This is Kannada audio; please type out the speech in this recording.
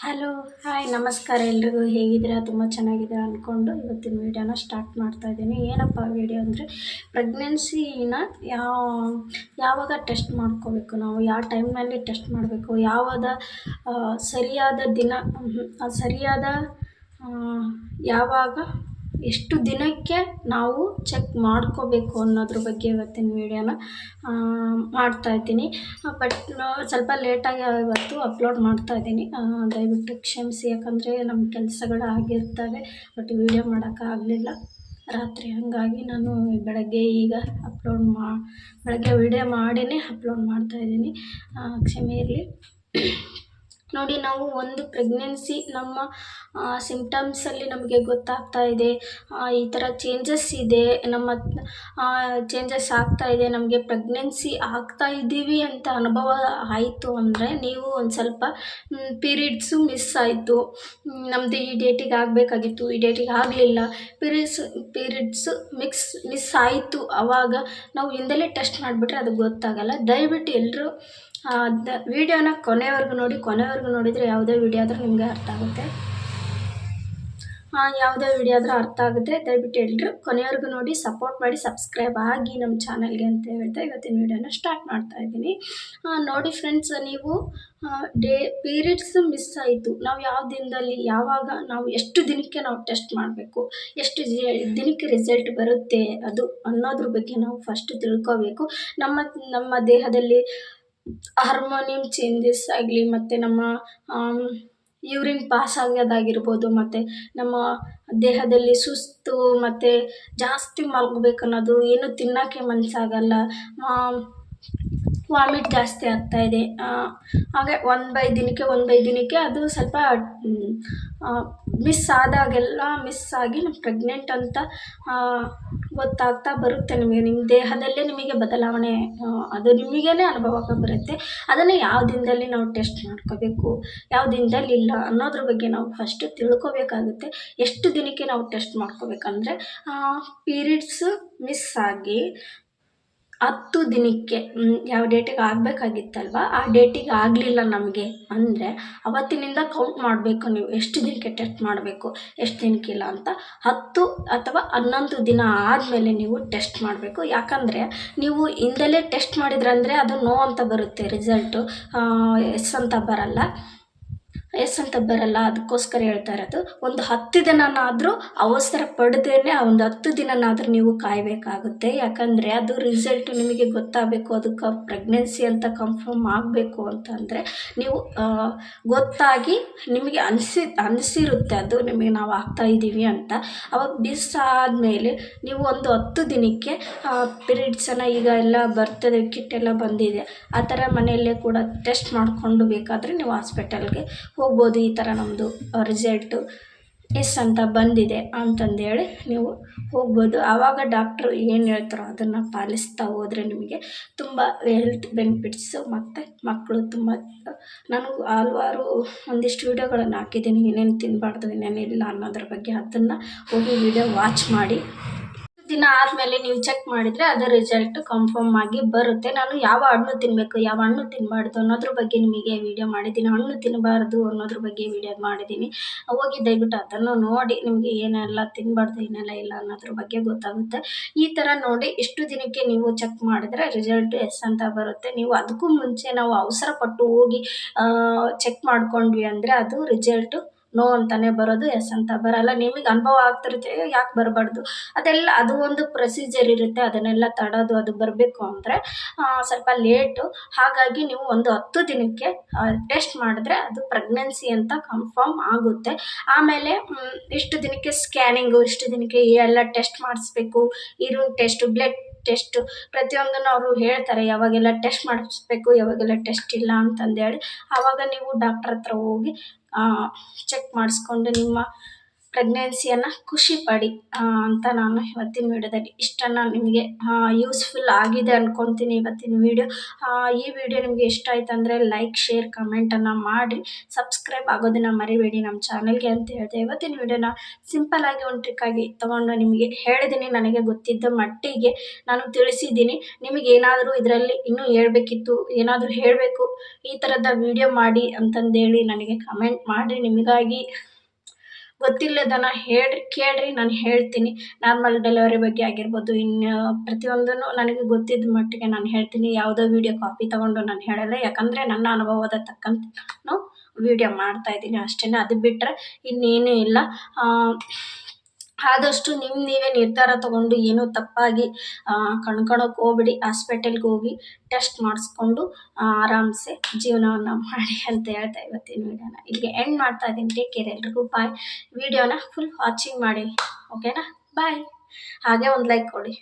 ಹಲೋ, ಹಾಯ್, ನಮಸ್ಕಾರ ಎಲ್ರಿಗೂ. ಹೇಗಿದ್ದೀರಾ? ತುಂಬ ಚೆನ್ನಾಗಿದ್ದೀರಾ ಅಂದ್ಕೊಂಡು ಇವತ್ತಿನ ವೀಡಿಯೋನ ಸ್ಟಾರ್ಟ್ ಮಾಡ್ತಾ ಇದ್ದೀನಿ. ಏನಪ್ಪ ವೀಡಿಯೋ ಅಂದರೆ, ಪ್ರೆಗ್ನೆನ್ಸಿನ ಯಾವಾಗ ಟೆಸ್ಟ್ ಮಾಡ್ಕೋಬೇಕು, ನಾವು ಯಾವ ಟೈಮ್ನಲ್ಲಿ ಟೆಸ್ಟ್ ಮಾಡಬೇಕು, ಸರಿಯಾದ ದಿನ, ಸರಿಯಾದ ಯಾವಾಗ ಎಷ್ಟು ದಿನಕ್ಕೆ ನಾವು ಚೆಕ್ ಮಾಡ್ಕೋಬೇಕು ಅನ್ನೋದ್ರ ಬಗ್ಗೆ ಇವತ್ತಿನ ವೀಡಿಯೋನ ಮಾಡ್ತಾಯಿದ್ದೀನಿ. ಬಟ್ ಸ್ವಲ್ಪ ಲೇಟಾಗಿ ಇವತ್ತು ಅಪ್ಲೋಡ್ ಮಾಡ್ತಾಯಿದ್ದೀನಿ, ದಯವಿಟ್ಟು ಕ್ಷಮಿಸಿ. ಯಾಕಂದರೆ ನಮ್ಮ ಕೆಲಸಗಳು ಆಗಿರ್ತವೆ, ಬಟ್ ವೀಡಿಯೋ ಮಾಡೋಕ್ಕಾಗಲಿಲ್ಲ ರಾತ್ರಿ. ಹಾಗಾಗಿ ನಾನು ಬೆಳಗ್ಗೆ ಬೆಳಗ್ಗೆ ವೀಡಿಯೋ ಮಾಡಿನೇ ಅಪ್ಲೋಡ್ ಮಾಡ್ತಾಯಿದ್ದೀನಿ, ಕ್ಷಮೆ ಇರಲಿ. ನೋಡಿ, ನಾವು ಒಂದು ಪ್ರೆಗ್ನೆನ್ಸಿ ನಮ್ಮ ಸಿಂಪ್ಟಮ್ಸಲ್ಲಿ ನಮಗೆ ಗೊತ್ತಾಗ್ತಾ ಇದೆ, ಈ ಥರ ಚೇಂಜಸ್ ಇದೆ, ಚೇಂಜಸ್ ಆಗ್ತಾ ಇದೆ, ನಮಗೆ ಪ್ರೆಗ್ನೆನ್ಸಿ ಆಗ್ತಾ ಇದ್ದೀವಿ ಅಂತ ಅನುಭವ ಆಯಿತು ಅಂದರೆ, ನೀವು ಒಂದು ಸ್ವಲ್ಪ ಪೀರಿಯಡ್ಸು ಮಿಸ್ ಆಯಿತು, ನಮ್ಮದು ಈ ಡೇಟಿಗೆ ಆಗಬೇಕಾಗಿತ್ತು, ಈ ಡೇಟಿಗೆ ಆಗಲಿಲ್ಲ, ಪೀರಿಯಡ್ಸು ಮಿಸ್ ಆಯಿತು, ಆವಾಗ ನಾವು ಹಿಂದಲೇ ಟೆಸ್ಟ್ ಮಾಡಿಬಿಟ್ರೆ ಅದು ಗೊತ್ತಾಗಲ್ಲ. ದಯವಿಟ್ಟು ಎಲ್ಲರೂ ವೀಡಿಯೋನ ಕೊನೆವರೆಗೂ ನೋಡಿ. ಕೊನೆವರೆಗೂ ನೋಡಿದರೆ ಯಾವುದೇ ವೀಡಿಯೋ ಆದರೂ ನಿಮಗೆ ಅರ್ಥ ಆಗುತ್ತೆ. ದಯವಿಟ್ಟು ಎಲ್ಲರೂ ಕೊನೆವರೆಗೂ ನೋಡಿ, ಸಪೋರ್ಟ್ ಮಾಡಿ, ಸಬ್ಸ್ಕ್ರೈಬ್ ಆಗಿ ನಮ್ಮ ಚಾನಲ್ಗೆ ಅಂತ ಹೇಳ್ತಾ ಇವತ್ತಿನ ವೀಡಿಯೋನ ಸ್ಟಾರ್ಟ್ ಮಾಡ್ತಾ ಇದ್ದೀನಿ. ನೋಡಿ ಫ್ರೆಂಡ್ಸ್, ನೀವು ಪೀರಿಯಡ್ಸ್ ಮಿಸ್ ಆಯಿತು, ನಾವು ಯಾವ ದಿನದಲ್ಲಿ ನಾವು ಎಷ್ಟು ದಿನಕ್ಕೆ ನಾವು ಟೆಸ್ಟ್ ಮಾಡಬೇಕು, ಎಷ್ಟು ದಿನಕ್ಕೆ ರಿಸಲ್ಟ್ ಬರುತ್ತೆ ಅದು ಅನ್ನೋದ್ರ ಬಗ್ಗೆ ನಾವು ಫಸ್ಟ್ ತಿಳ್ಕೋಬೇಕು. ನಮ್ಮ ದೇಹದಲ್ಲಿ ಹಾರ್ಮೋನಿಯಂ ಚೇಂಜಸ್ ಆಗಲಿ, ಮತ್ತು ನಮ್ಮ ಯೂರಿನ್ ಪಾಸ್ ಆಗೋದಾಗಿರ್ಬೋದು, ಮತ್ತು ನಮ್ಮ ದೇಹದಲ್ಲಿ ಸುಸ್ತು, ಮತ್ತು ಜಾಸ್ತಿ ಮಲಗಬೇಕನ್ನೋದು, ಏನು ತಿನ್ನೋಕ್ಕೆ ಮನಸ್ಸಾಗಲ್ಲ, ವಾಮಿಟ್ ಜಾಸ್ತಿ ಆಗ್ತಾಯಿದೆ, ಹಾಗೆ ದಿನಕ್ಕೆ ಅದು ಸ್ವಲ್ಪ ಮಿಸ್ ಆಗಿ ನಮ್ಮ ಪ್ರೆಗ್ನೆಂಟ್ ಅಂತ ಗೊತ್ತಾಗ್ತಾ ಬರುತ್ತೆ. ನಿಮ್ಮ ದೇಹದಲ್ಲೇ ನಿಮಗೆ ಬದಲಾವಣೆ, ಅದು ನಿಮಗೇ ಅನುಭವಕ್ಕೆ ಬರುತ್ತೆ. ಅದನ್ನು ಯಾವ ದಿನದಲ್ಲಿ ನಾವು ಟೆಸ್ಟ್ ಮಾಡ್ಕೋಬೇಕು, ಯಾವ ದಿನದಲ್ಲಿ ಇಲ್ಲ ಅನ್ನೋದ್ರ ಬಗ್ಗೆ ನಾವು ಫಸ್ಟ್ ತಿಳ್ಕೊಬೇಕಾಗುತ್ತೆ. ಎಷ್ಟು ದಿನಕ್ಕೆ ನಾವು ಟೆಸ್ಟ್ ಮಾಡ್ಕೋಬೇಕಂದ್ರೆ, ಪೀರಿಯಡ್ಸ್ ಮಿಸ್ ಆಗಿ 10 ದಿನಕ್ಕೆ, ಯಾವ ಡೇಟಿಗೆ ಆಗಬೇಕಾಗಿತ್ತಲ್ವ ಆ ಡೇಟಿಗೆ ಆಗಲಿಲ್ಲ ನಮಗೆ ಅಂದರೆ, ಅವತ್ತಿನಿಂದ ಕೌಂಟ್ ಮಾಡಬೇಕು. ನೀವು ಎಷ್ಟು ದಿನಕ್ಕೆ ಟೆಸ್ಟ್ ಮಾಡಬೇಕು, ಎಷ್ಟು ದಿನಕ್ಕಿಲ್ಲ ಅಂತ 10 ಅಥವಾ 11 ದಿನ ಆದಮೇಲೆ ನೀವು ಟೆಸ್ಟ್ ಮಾಡಬೇಕು. ಯಾಕಂದರೆ ನೀವು ಹಿಂದಲೇ ಟೆಸ್ಟ್ ಮಾಡಿದ್ರಂದರೆ ಅದು ನೋ ಅಂತ ಬರುತ್ತೆ ರಿಸಲ್ಟು, ಎಸ್ ಅಂತ ಬರಲ್ಲ. ಅದಕ್ಕೋಸ್ಕರ ಹೇಳ್ತಾ ಇರೋದು, ಒಂದು 10 ದಿನನಾದರೂ ಅವಸರ ಪಡೆದೇನೆ ಒಂದು 10 ದಿನನಾದರೂ ನೀವು ಕಾಯಬೇಕಾಗುತ್ತೆ. ಯಾಕಂದರೆ ಅದು ರಿಸಲ್ಟು ನಿಮಗೆ ಗೊತ್ತಾಗಬೇಕು, ಅದಕ್ಕೆ ಪ್ರೆಗ್ನೆನ್ಸಿ ಅಂತ ಕನ್ಫರ್ಮ್ ಆಗಬೇಕು ಅಂತಂದರೆ ನೀವು ಗೊತ್ತಾಗಿ ನಿಮಗೆ ಅನಿಸಿರುತ್ತೆ ಅದು ನಿಮಗೆ ನಾವು ಆಗ್ತಾಯಿದ್ದೀವಿ ಅಂತ. ಅವಾಗ ಮಿಸ್ ಆದಮೇಲೆ ನೀವು ಒಂದು 10 ದಿನಕ್ಕೆ ಪೀರಿಯಡ್ಸನ್ನು, ಈಗ ಎಲ್ಲ ಬರ್ತದೆ, ಕಿಟ್ ಎಲ್ಲ ಬಂದಿದೆ, ಆ ಥರ ಮನೆಯಲ್ಲೇ ಕೂಡ ಟೆಸ್ಟ್ ಮಾಡಿಕೊಂಡು ಬೇಕಾದರೆ ನೀವು ಹಾಸ್ಪಿಟಲ್ಗೆ ಹೋಗ್ಬೋದು. ಈ ಥರ ನಮ್ಮದು ರಿಸಲ್ಟು ಎಸ್ ಅಂತ ಬಂದಿದೆ ಅಂತಂದೇಳಿ ನೀವು ಹೋಗ್ಬೋದು. ಆವಾಗ ಡಾಕ್ಟ್ರು ಏನು ಹೇಳ್ತಾರೋ ಅದನ್ನು ಪಾಲಿಸ್ತಾ ಹೋದರೆ ನಿಮಗೆ ತುಂಬ ಹೆಲ್ತ್ ಬೆನಿಫಿಟ್ಸು, ಮತ್ತು ಮಕ್ಕಳು ತುಂಬ, ನಾನು ಹಲವಾರು ಒಂದಿಷ್ಟು ವೀಡಿಯೋಗಳನ್ನು ಹಾಕಿದ್ದೀನಿ, ಏನೇನು ತಿನ್ನಬಾರ್ದು ಏನೇನಿಲ್ಲ ಅನ್ನೋದ್ರ ಬಗ್ಗೆ. ಅದನ್ನು ಹೋಗಿ ವೀಡಿಯೋ ವಾಚ್ ಮಾಡಿ. ದಿನ ಆದಮೇಲೆ ನೀವು ಚೆಕ್ ಮಾಡಿದರೆ ಅದು ರಿಸಲ್ಟು ಕನ್ಫರ್ಮ್ ಆಗಿ ಬರುತ್ತೆ. ನಾನು ಯಾವ ಹಣ್ಣು ತಿನ್ನಬೇಕು, ಯಾವ ಹಣ್ಣು ತಿನ್ನಬಾರ್ದು ಅನ್ನೋದ್ರ ಬಗ್ಗೆ ನಿಮಗೆ ವೀಡಿಯೋ ಮಾಡಿದ್ದೀನಿ. ಹಣ್ಣು ತಿನ್ನಬಾರ್ದು ಅನ್ನೋದ್ರ ಬಗ್ಗೆ ವೀಡಿಯೋ ಮಾಡಿದ್ದೀನಿ, ಹೋಗಿ ದಯವಿಟ್ಟು ಅದನ್ನು ನೋಡಿ. ನಿಮಗೆ ಏನೆಲ್ಲ ತಿನ್ನಬಾರ್ದು ಏನೆಲ್ಲ ಇಲ್ಲ ಅನ್ನೋದ್ರ ಬಗ್ಗೆ ಗೊತ್ತಾಗುತ್ತೆ. ಈ ಥರ ನೋಡಿ ಎಷ್ಟು ದಿನಕ್ಕೆ ನೀವು ಚೆಕ್ ಮಾಡಿದ್ರೆ ರಿಸಲ್ಟು ಎಸ್ ಅಂತ ಬರುತ್ತೆ. ನೀವು ಅದಕ್ಕೂ ಮುಂಚೆ ನಾವು ಅವಸರ ಪಟ್ಟು ಹೋಗಿ ಚೆಕ್ ಮಾಡ್ಕೊಂಡ್ವಿ ಅಂದರೆ ಅದು ರಿಸಲ್ಟು ನೋ ಅಂತಲೇ ಬರೋದು, ಎಸ್ ಅಂತ ಬರಲ್ಲ. ನಿಮಗೆ ಅನುಭವ ಆಗ್ತಿರುತ್ತೆ, ಯಾಕೆ ಬರಬಾರ್ದು, ಅದು ಒಂದು ಪ್ರೊಸೀಜರ್ ಇರುತ್ತೆ, ಅದನ್ನೆಲ್ಲ ತಡೆದು ಅದು ಬರಬೇಕು ಅಂದರೆ ಸ್ವಲ್ಪ ಲೇಟು. ಹಾಗಾಗಿ ನೀವು ಒಂದು 10 ದಿನಕ್ಕೆ ಟೆಸ್ಟ್ ಮಾಡಿದ್ರೆ ಅದು ಪ್ರೆಗ್ನೆನ್ಸಿ ಅಂತ ಕನ್ಫರ್ಮ್ ಆಗುತ್ತೆ. ಆಮೇಲೆ ಇಷ್ಟು ದಿನಕ್ಕೆ ಸ್ಕ್ಯಾನಿಂಗು, ಇಷ್ಟು ದಿನಕ್ಕೆ ಎಲ್ಲ ಟೆಸ್ಟ್ ಮಾಡಿಸ್ಬೇಕು, ಯೂರಿನ್ ಟೆಸ್ಟು, ಬ್ಲಡ್ ಟೆಸ್ಟು, ಪ್ರತಿಯೊಂದನ್ನು ಅವರು ಹೇಳ್ತಾರೆ ಯಾವಾಗೆಲ್ಲ ಟೆಸ್ಟ್ ಮಾಡಿಸ್ಬೇಕು, ಯಾವಾಗೆಲ್ಲ ಟೆಸ್ಟ್ ಇಲ್ಲ ಅಂತಂದೇಳಿ. ಆವಾಗ ನೀವು ಡಾಕ್ಟ್ರ್ ಹತ್ರ ಹೋಗಿ ಚೆಕ್ ಮಾಡಿಸ್ಕೊಂಡು ನಿಮ್ಮ ಪ್ರೆಗ್ನೆನ್ಸಿಯನ್ನು ಖುಷಿ ಪಡಿ ಅಂತ ನಾನು ಇವತ್ತಿನ ವಿಡಿಯೋದಲ್ಲಿ ಇಷ್ಟನ್ನು ನಿಮಗೆ ಯೂಸ್ಫುಲ್ ಆಗಿದೆ ಅಂದ್ಕೊತೀನಿ ಇವತ್ತಿನ ವಿಡಿಯೋ. ಈ ವಿಡಿಯೋ ನಿಮಗೆ ಇಷ್ಟ ಆಯ್ತು ಅಂದರೆ ಲೈಕ್ ಶೇರ್ ಕಮೆಂಟನ್ನು ಮಾಡಿ ಸಬ್ಸ್ಕ್ರೈಬ್ ಆಗೋದನ್ನು ಮರಿಬೇಡಿ ನಮ್ಮ ಚಾನಲ್ಗೆ ಅಂತ ಹೇಳಿದೆ. ಇವತ್ತಿನ ವಿಡಿಯೋನ ಸಿಂಪಲ್ಲಾಗಿ ಒಂದು ಟ್ರಿಕ್ಕಾಗಿ ತೊಗೊಂಡು ನಿಮಗೆ ಹೇಳಿದ್ದೀನಿ. ನನಗೆ ಗೊತ್ತಿದ್ದ ಮಟ್ಟಿಗೆ ನಾನು ತಿಳಿಸಿದ್ದೀನಿ. ನಿಮಗೇನಾದರೂ ಇದರಲ್ಲಿ ಇನ್ನೂ ಹೇಳಬೇಕಿತ್ತು, ಏನಾದರೂ ಹೇಳಬೇಕು, ಈ ಥರದ ವಿಡಿಯೋ ಮಾಡಿ ಅಂತಂದೇಳಿ ನನಗೆ ಕಮೆಂಟ್ ಮಾಡಿ. ನಿಮಗಾಗಿ ಗೊತ್ತಿಲ್ಲದನ್ನು ಕೇಳ್ರಿ, ನಾನು ಹೇಳ್ತೀನಿ. ನಾರ್ಮಲ್ ಡೆಲಿವರಿ ಬಗ್ಗೆ ಆಗಿರ್ಬೋದು, ಇನ್ನು ಪ್ರತಿಯೊಂದನ್ನು ನನಗೆ ಗೊತ್ತಿದ್ದ ಮಟ್ಟಿಗೆ ನಾನು ಹೇಳ್ತೀನಿ. ಯಾವುದೋ ವಿಡಿಯೋ ಕಾಪಿ ತೊಗೊಂಡು ನಾನು ಹೇಳಲ್ಲ, ಯಾಕಂದರೆ ನನ್ನ ಅನುಭವದ ತಕ್ಕಂತೆ ನಾನು ವಿಡಿಯೋ ಮಾಡ್ತಾಯಿದ್ದೀನಿ ಅಷ್ಟೇ. ಅದು ಬಿಟ್ಟರೆ ಇನ್ನೇನೂ ಇಲ್ಲ. ಆದಷ್ಟು ನೀವೇ ನಿರ್ಧಾರ ತೊಗೊಂಡು ಏನೂ ತಪ್ಪಾಗಿ ಕಣ್ಕೊಳಕ್ಕೆ ಹೋಗ್ಬಿಡಿ. ಹಾಸ್ಪಿಟಲ್ಗೆ ಹೋಗಿ ಟೆಸ್ಟ್ ಮಾಡಿಸ್ಕೊಂಡು ಆರಾಮ್ಸೆ ಜೀವನವನ್ನು ಮಾಡಿ ಅಂತ ಹೇಳ್ತಾ ಇವತ್ತಿನ ವಿಡಿಯೋನ ಇಲ್ಲಿಗೆ ಎಂಡ್ ಮಾಡ್ತಾ ಇದ್ದೀನಿ. ಟೇಕ್ ಕೇರ್, ಎಲ್ರಿಗೂ ಬಾಯ್. ವಿಡಿಯೋನ ಫುಲ್ ವಾಚಿಂಗ್ ಮಾಡಿ, ಓಕೆನಾ? ಬಾಯ್. ಹಾಗೆ ಒಂದು ಲೈಕ್ ಕೊಡಿ.